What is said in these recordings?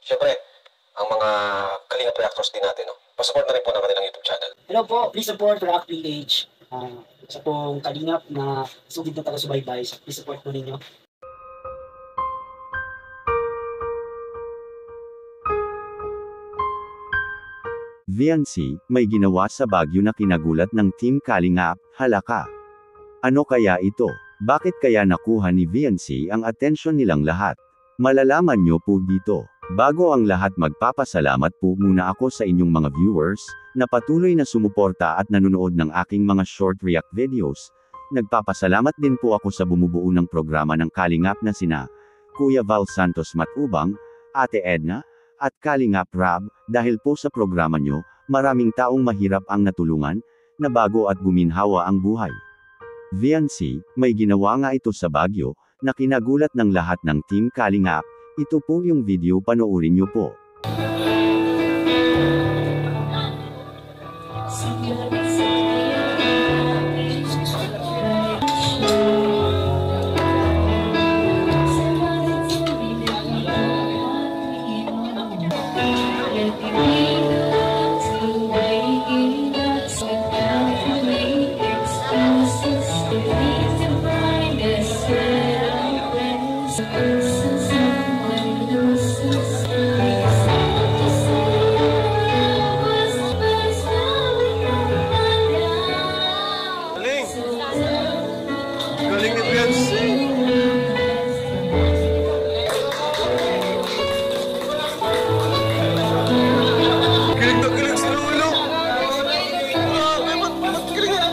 syempre, ang mga Kalingap reactors din natin, no? Pasupport na rin po ng kanilang YouTube channel. Hello po, please support React PH. Sa pong Kalingap na sugid na taga-subaybay. Please support po ninyo. VNC, may ginawa sa Baguio na kinagulat ng Team Kalingap, halaka. Ano kaya ito? Bakit kaya nakuha ni VNC ang atensyon nilang lahat? Malalaman nyo po dito. Bago ang lahat, magpapasalamat po muna ako sa inyong mga viewers, na patuloy na sumuporta at nanonood ng aking mga short react videos. Nagpapasalamat din po ako sa bumubuo ng programa ng Kalingap na sina Kuya Val Santos Matubang, Ate Edna, at Kalingap Rab, dahil po sa programa nyo, maraming taong mahirap ang natulungan, na bago at guminhawa ang buhay. VNC, may ginawa nga ito sa Baguio, na kinagulat ng lahat ng Team Kalingap. Ito po yung video, panoorin nyo po. Galing ni VNC. Kilig na kilig si Lolo. Ba't kilig na?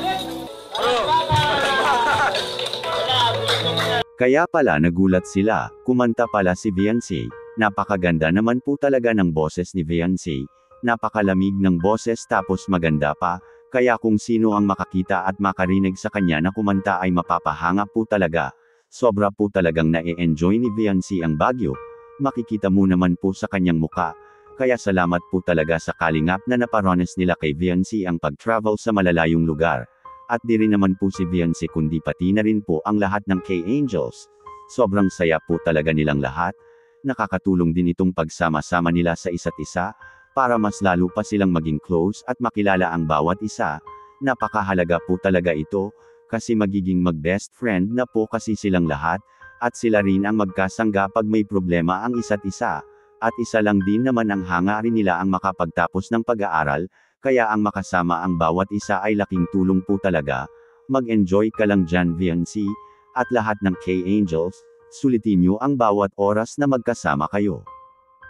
Kaya pala nagulat sila, kumanta pala si VNC. Napakaganda naman po talaga ng boses ni VNC. Napakalamig ng boses tapos maganda pa. Kaya kung sino ang makakita at makarinig sa kanya na kumanta ay mapapahanga po talaga. Sobra po talagang na-enjoy ni VNC ang Baguio. Makikita mo naman po sa kanyang muka. Kaya salamat po talaga sa Kalingap na naparones nila kay VNC ang pag-travel sa malalayong lugar. At di rin naman po si VNC kundi pati na rin po ang lahat ng K-Angels. Sobrang saya po talaga nilang lahat. Nakakatulong din itong pagsama-sama nila sa isa't isa, para mas lalo pa silang maging close at makilala ang bawat isa. Napakahalaga po talaga ito, kasi magiging mag-best friend na po kasi silang lahat, at sila rin ang magkasangga pag may problema ang isa't isa. At isa lang din naman ang hangarin nila ang makapagtapos ng pag-aaral, kaya ang makasama ang bawat isa ay laking tulong po talaga. Mag-enjoy ka lang dyan VNC, at lahat ng K-Angels, sulitin nyo ang bawat oras na magkasama kayo.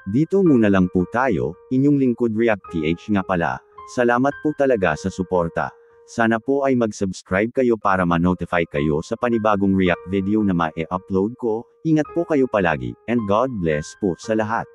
Dito muna lang po tayo, inyong lingkod React PH nga pala. Salamat po talaga sa suporta. Sana po ay mag-subscribe kayo para ma-notify kayo sa panibagong React video na ma-e-upload ko. Ingat po kayo palagi, and God bless po sa lahat.